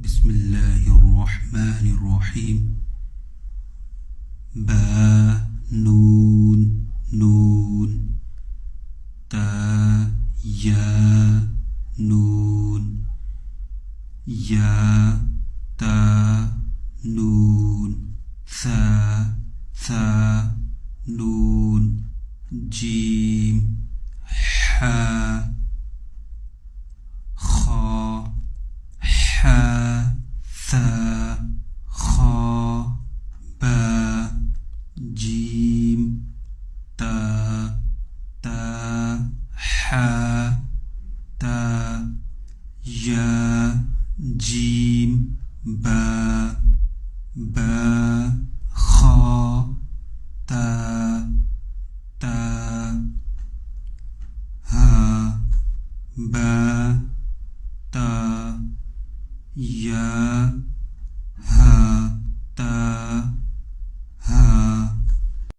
بسم الله الرحمن الرحيم. با نون نون تا يا نون يا تا نون ثا ثا نون جيم حا خا حا ثا خا با جيم تا تا حا تا يا جيم با با خا تا تا ها با تا يا